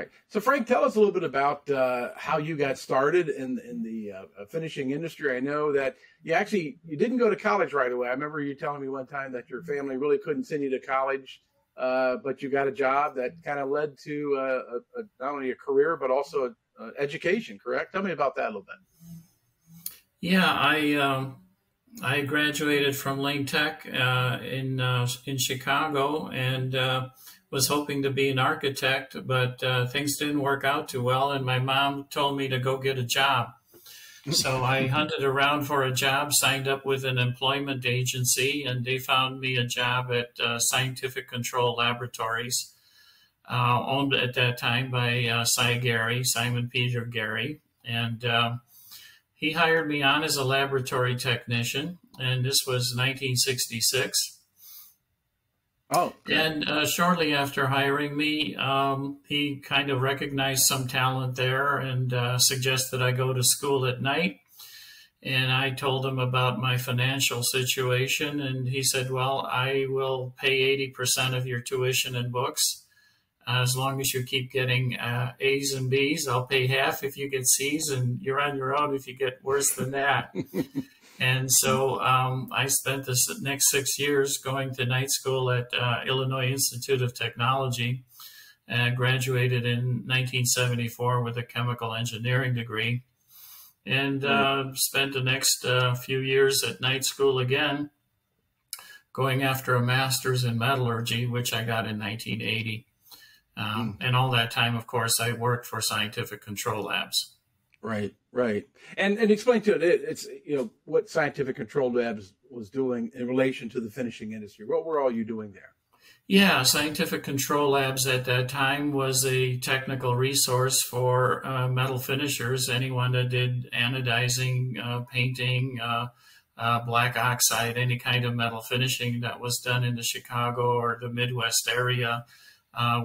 Right. So, Frank, tell us a little bit about how you got started in the finishing industry. I know that you didn't go to college right away. I remember you telling me one time that your family really couldn't send you to college, but you got a job that kind of led to not only a career but also education. Correct? Tell me about that a little bit. Yeah, I graduated from Lane Tech in Chicago and was hoping to be an architect, but things didn't work out too well, and my mom told me to go get a job. So I hunted around for a job, signed up with an employment agency, and they found me a job at Scientific Control Laboratories, owned at that time by Simon Peter Gary, and he hired me on as a laboratory technician, and this was 1966. Oh, okay. And shortly after hiring me, he kind of recognized some talent there and suggested I go to school at night. And I told him about my financial situation, and he said, well, I will pay 80% of your tuition and books. As long as you keep getting A's and B's, I'll pay half if you get C's, and you're on your own if you get worse than that. And so I spent the next 6 years going to night school at Illinois Institute of Technology and graduated in 1974 with a chemical engineering degree, and spent the next few years at night school again, going after a master's in metallurgy, which I got in 1980. And all that time, of course, I worked for Scientific Control Labs. Right, right. And explain to it's what Scientific Control Labs was doing in relation to the finishing industry. What were all you doing there? Yeah, Scientific Control Labs at that time was a technical resource for metal finishers, anyone that did anodizing, painting, black oxide, any kind of metal finishing that was done in the Chicago or the Midwest area.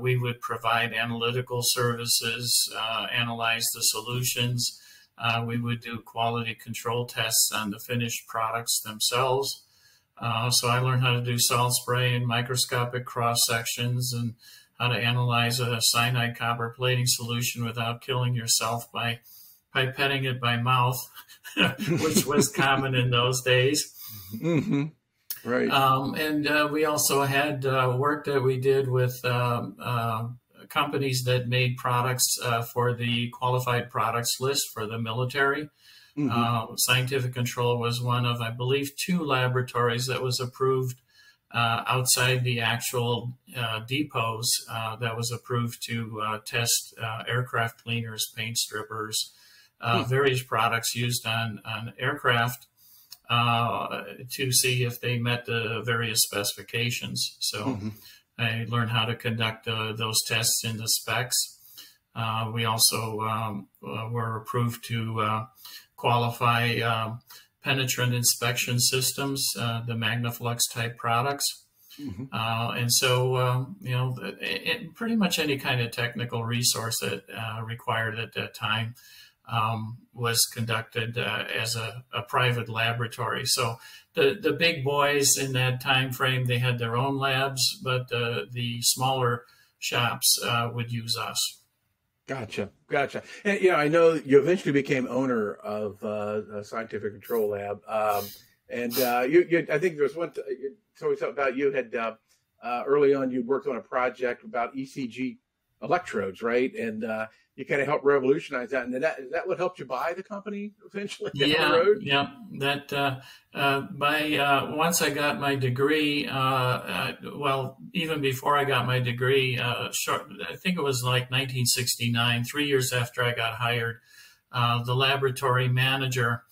We would provide analytical services, analyze the solutions. We would do quality control tests on the finished products themselves. So I learned how to do salt spray and microscopic cross sections, and how to analyze a cyanide copper plating solution without killing yourself by pipetting it by mouth, which was common in those days. Mm-hmm. Right. And we also had work that we did with companies that made products for the qualified products list for the military. Mm-hmm. Scientific Control was one of, I believe, 2 laboratories that was approved outside the actual depots that was approved to test aircraft cleaners, paint strippers, various products used on aircraft. To see if they met the various specifications. So I learned how to conduct those tests in the specs. We also were approved to qualify penetrant inspection systems, the MagnaFlux type products. And so, pretty much any kind of technical resource that required at that time was conducted as a private laboratory. So the big boys in that time frame, they had their own labs, but the smaller shops would use us. Gotcha. And I know you eventually became owner of a Scientific Control Lab, and I think there was one. So we talked about you had early on you worked on a project about ECG electrodes, right? And you kind of helped revolutionize that, and is that what helped you buy the company eventually down the road? Yeah. That once I got my degree, well, even before I got my degree, I think it was like 1969, 3 years after I got hired, the laboratory manager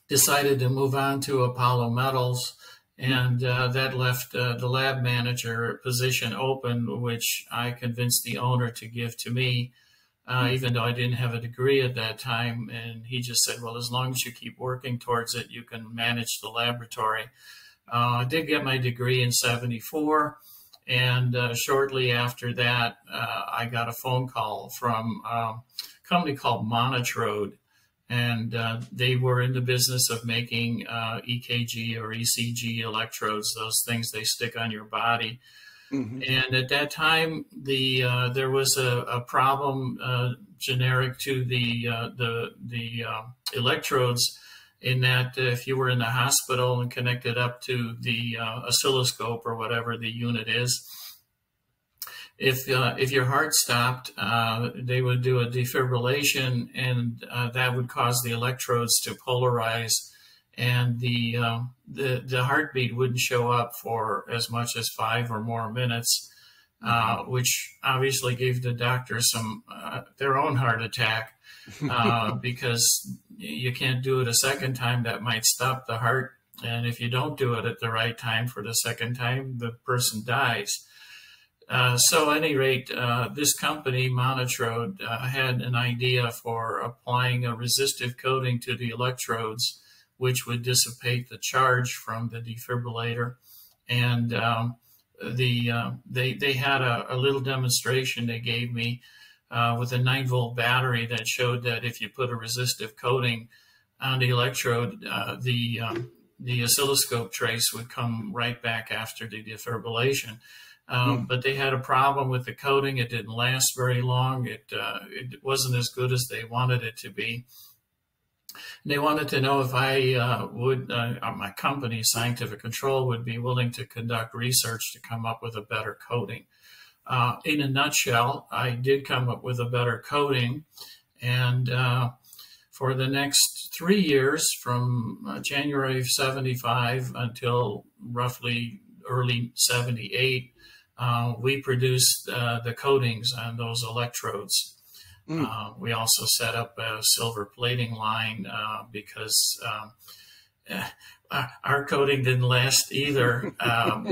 decided to move on to Apollo Metals. And that left the lab manager position open, which I convinced the owner to give to me, even though I didn't have a degree at that time. And he just said, well, as long as you keep working towards it, you can manage the laboratory. I did get my degree in '74. And shortly after that, I got a phone call from a company called Monotrode. And they were in the business of making EKG or ECG electrodes, those things they stick on your body. Hmm. And at that time, there was a problem generic to the electrodes, in that if you were in the hospital and connected up to the oscilloscope or whatever the unit is, if your heart stopped, they would do a defibrillation, and that would cause the electrodes to polarize, and the heartbeat wouldn't show up for as much as 5 or more minutes, which obviously gave the doctor some their own heart attack, because you can't do it a second time. That might stop the heart, and if you don't do it at the right time for the second time, the person dies. So at any rate, this company, Monotrode, had an idea for applying a resistive coating to the electrodes, which would dissipate the charge from the defibrillator. And they had a little demonstration they gave me with a 9-volt battery that showed that if you put a resistive coating on the electrode, the oscilloscope trace would come right back after the defibrillation. But they had a problem with the coating. It didn't last very long. It wasn't as good as they wanted it to be. And they wanted to know if I my company, Scientific Control, would be willing to conduct research to come up with a better coating. In a nutshell, I did come up with a better coating. And for the next 3 years, from January of 75 until roughly early 78, we produced the coatings on those electrodes. We also set up a silver plating line because our coating didn't last either,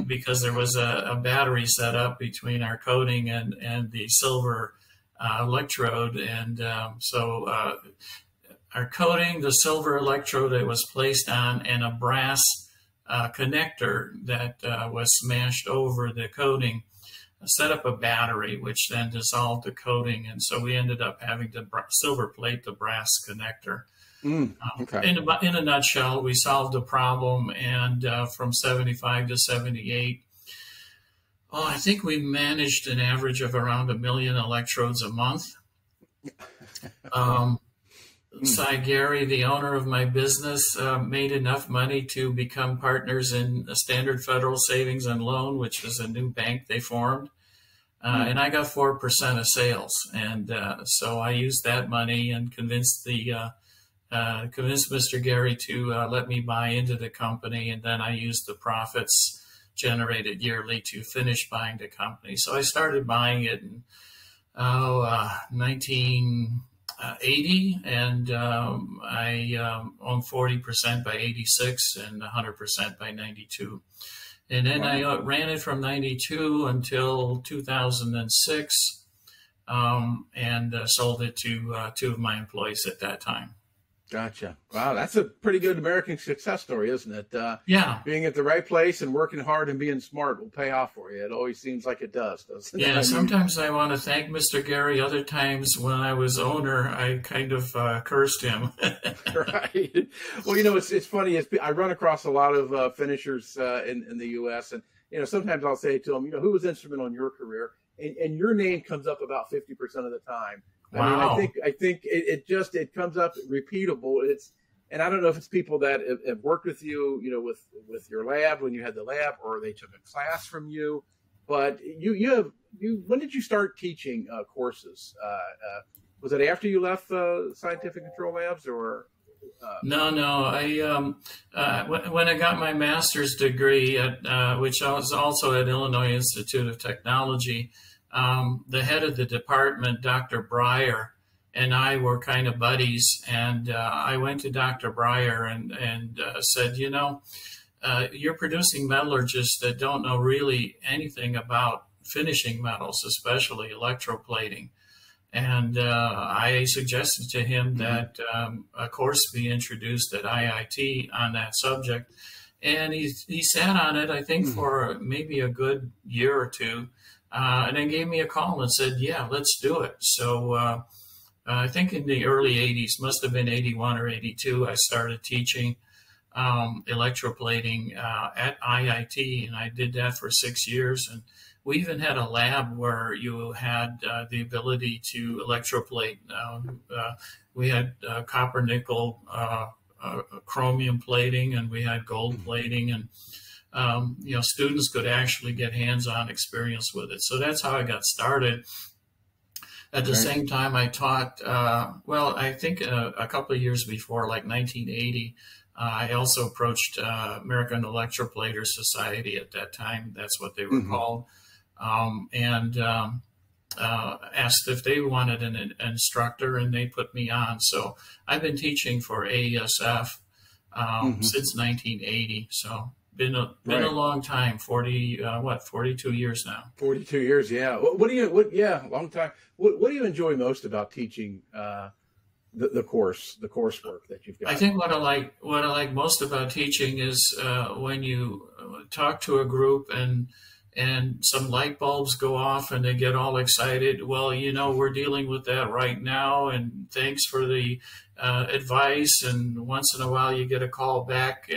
because there was a battery set up between our coating and the silver electrode. And so our coating, the silver electrode it was placed on, and a brass connector that was smashed over the coating set up a battery, which then dissolved the coating, and so we ended up having to silver plate the brass connector. Okay. In a nutshell, we solved the problem, and from 75 to 78, I think we managed an average of around 1 million electrodes a month. Cy Gary, the owner of my business, made enough money to become partners in Standard Federal Savings and Loan, which was a new bank they formed. And I got 4% of sales. And so I used that money and convinced Mr. Gary to let me buy into the company. And then I used the profits generated yearly to finish buying the company. So I started buying it in 1980, and I owned 40% by 86 and 100% by 92. And then I ran it from 92 until 2006, and sold it to 2 of my employees at that time. Gotcha. Wow, that's a pretty good American success story, isn't it? Yeah. Being at the right place and working hard and being smart will pay off for you. It always seems like it does, doesn't it? Yeah, sometimes I want to thank Mr. Gary. Other times when I was owner, I kind of cursed him. Right. Well, it's funny. I run across a lot of finishers in the U.S. And, sometimes I'll say to them, who was instrumental in your career? And your name comes up about 50% of the time. Wow. I mean, I think it comes up repeatable. And I don't know if it's people that have worked with you, with your lab when you had the lab, or they took a class from you. But when did you start teaching courses? Was it after you left Scientific Control Labs, or? No. When I got my master's degree which I was also at Illinois Institute of Technology, the head of the department, Dr. Breyer, and I were kind of buddies. And I went to Dr. Breyer and said, you're producing metallurgists that don't know really anything about finishing metals, especially electroplating. And I suggested to him that a course be introduced at IIT on that subject. And he sat on it, I think, for maybe a good year or two, and then gave me a call and said, yeah, let's do it. So I think in the early 80s, must have been 81 or 82, I started teaching. electroplating at IIT, and I did that for 6 years. And we even had a lab where you had the ability to electroplate. We had copper, nickel, chromium plating, and we had gold plating, and students could actually get hands-on experience with it. So that's how I got started. At the same time, I taught, I think a couple of years before, like 1980, I also approached American Electroplater Society at that time. That's what they were called. And asked if they wanted an instructor, and they put me on. So I've been teaching for AESF since 1980. So been a long time, 42 years now. 42 years, yeah. Long time. What do you enjoy most about teaching the coursework that you've got? I think what I like most about teaching is when you talk to a group and some light bulbs go off and they get all excited. Well, we're dealing with that right now, and thanks for the advice. And once in a while you get a call back,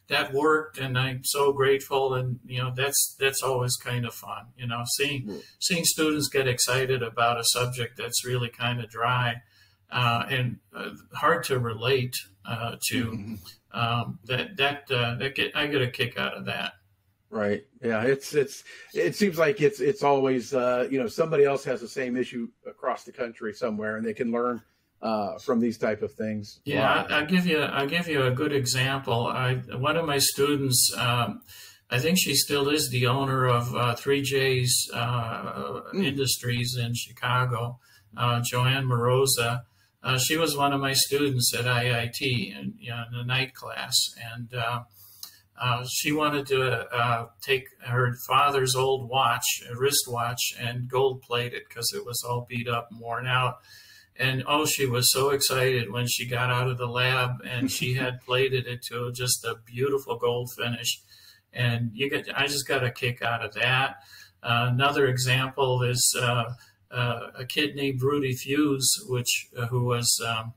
that worked, and I'm so grateful. And that's always kind of fun. Seeing students get excited about a subject that's really kind of dry and hard to relate to. I get a kick out of that. Right. Yeah. It seems like it's always, somebody else has the same issue across the country somewhere, and they can learn from these type of things. Yeah. I'll give you a good example. One of my students, I think she still is the owner of 3J's Industries in Chicago, Joanne Moroza. She was one of my students at IIT in the night class, and she wanted to take her father's old watch, a wristwatch, and gold plate it because it was all beat up and worn out. And she was so excited when she got out of the lab and she had plated it to just a beautiful gold finish. And I just got a kick out of that. Another example is a kid named Rudy Fuse, who was I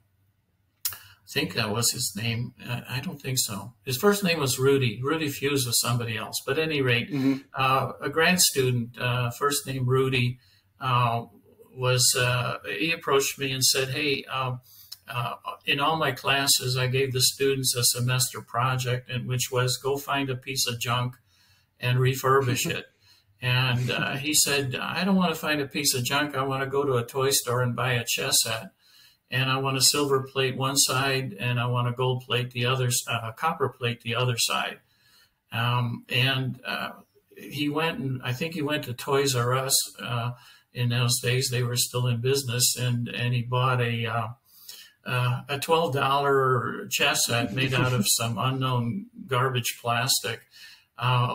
think that was his name. I don't think so. His first name was Rudy. Rudy Fuse was somebody else. But at any rate, a grad student, first name Rudy, he approached me and said, hey, in all my classes, I gave the students a semester project, which was go find a piece of junk and refurbish it. And he said, I don't want to find a piece of junk. I want to go to a toy store and buy a chess set. And I want to silver plate one side, and I want to gold plate the other, copper plate the other side. He went, and I think he went to Toys R Us. In those days, they were still in business, and he bought a $12 chess set made out of some unknown garbage plastic,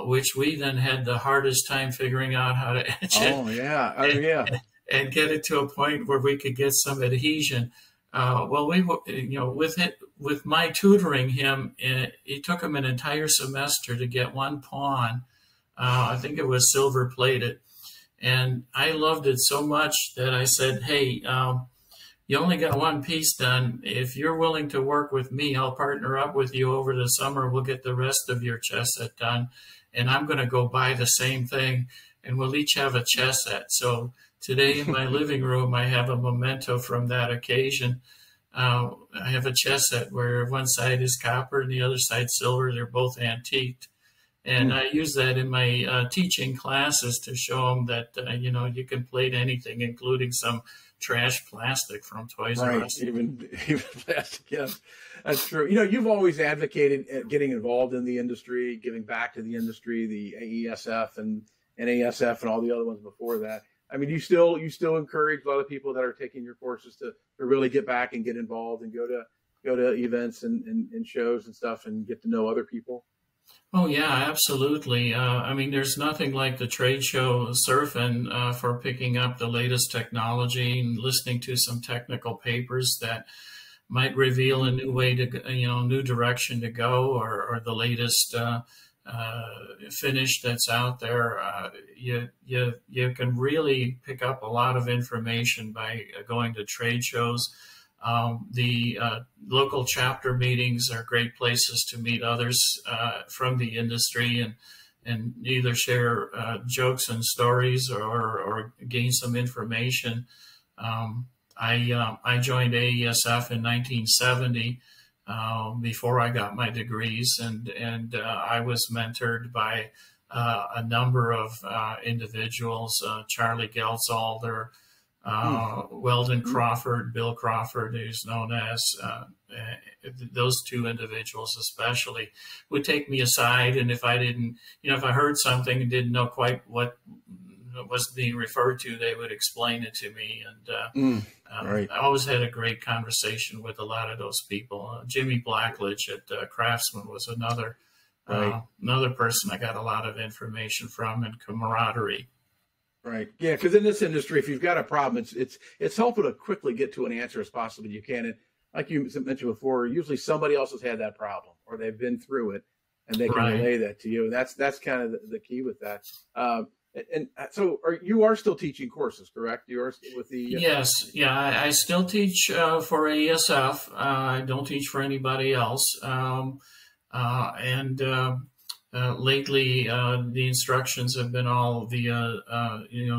which we then had the hardest time figuring out how to etch it. Oh yeah, and get it to a point where we could get some adhesion. With my tutoring him, it took him an entire semester to get one pawn. I think it was silver plated. And I loved it so much that I said, hey, you only got one piece done. If you're willing to work with me, I'll partner up with you over the summer. We'll get the rest of your chess set done. And I'm going to go buy the same thing, and we'll each have a chess set. So today in my living room, I have a memento from that occasion. I have a chess set where one side is copper and the other side silver. They're both antiqued. And I use that in my teaching classes to show them that, you can plate anything, including some trash plastic from Toys R Us. Even plastic, yes. That's true. You've always advocated getting involved in the industry, giving back to the industry, the AESF and NASF and all the other ones before that. I mean, you still encourage a lot of people that are taking your courses to really get back and get involved and go to events and shows and stuff and get to know other people. Oh yeah, absolutely. I mean, there's nothing like the trade show surfing for picking up the latest technology and listening to some technical papers that might reveal a new way to, new direction to go, or the latest finish that's out there. You can really pick up a lot of information by going to trade shows. The local chapter meetings are great places to meet others from the industry and either share jokes and stories or gain some information. I joined AESF in 1970 before I got my degrees, and I was mentored by a number of individuals, Charlie Geltzalder, Weldon Crawford, Bill Crawford, who's known as those two individuals especially, would take me aside, and if I didn't, if I heard something and didn't know quite what was being referred to, they would explain it to me. And right. I always had a great conversation with a lot of those people. Jimmy Blackledge at Craftsman was another person I got a lot of information from, and camaraderie. Right. Yeah, because in this industry, if you've got a problem, it's helpful to quickly get to an answer as possible you can. And like you mentioned before, usually somebody else has had that problem or they've been through it, and they can relay that to you. And that's kind of the key with that. And so you are still teaching courses, correct? You are with the Yes, yeah, I still teach for AESF. I don't teach for anybody else. Lately, the instructions have been all via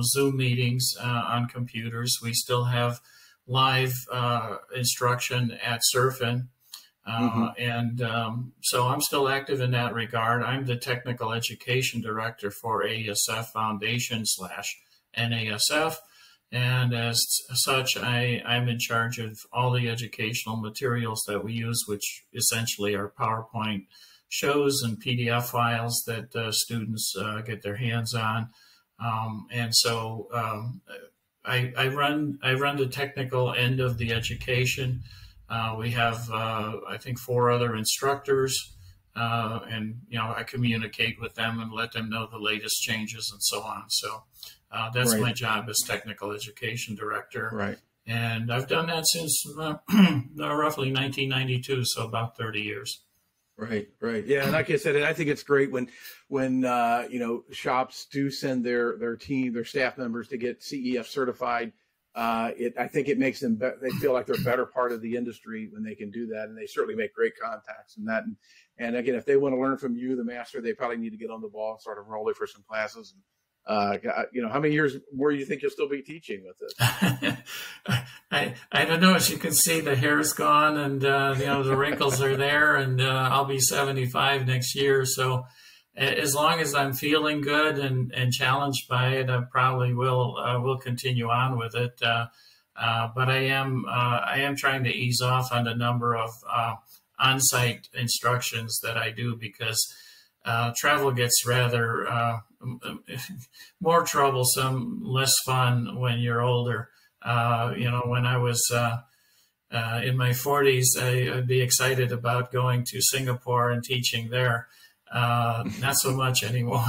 Zoom meetings on computers. We still have live instruction at Surfin. So I'm still active in that regard. I'm the technical education director for AESF Foundation / NASF. And as such, I'm in charge of all the educational materials that we use, which essentially are PowerPoint shows and PDF files that students get their hands on. I run the technical end of the education. We have, I think, 4 other instructors, and I communicate with them and let them know the latest changes and so on. So that's my job as technical education director. Right. And I've done that since roughly 1992, so about 30 years. Right. Yeah, and like I said, I think it's great when shops do send their team, their staff members to get CEF certified. I think it makes them they feel like they're a better part of the industry when they can do that, and they certainly make great contacts in that. And again, if they want to learn from you, the master, they probably need to get on the ball and start enrolling for some classes. How many years more do you think you'll still be teaching with this? I don't know. As you can see, the hair's gone, and the wrinkles are there, and I'll be 75 next year. So as long as I'm feeling good and challenged by it, I probably will continue on with it. But I am trying to ease off on the number of on-site instructions that I do, because travel gets rather more troublesome, less fun when you're older. When I was in my 40s, I'd be excited about going to Singapore and teaching there. Not so much anymore.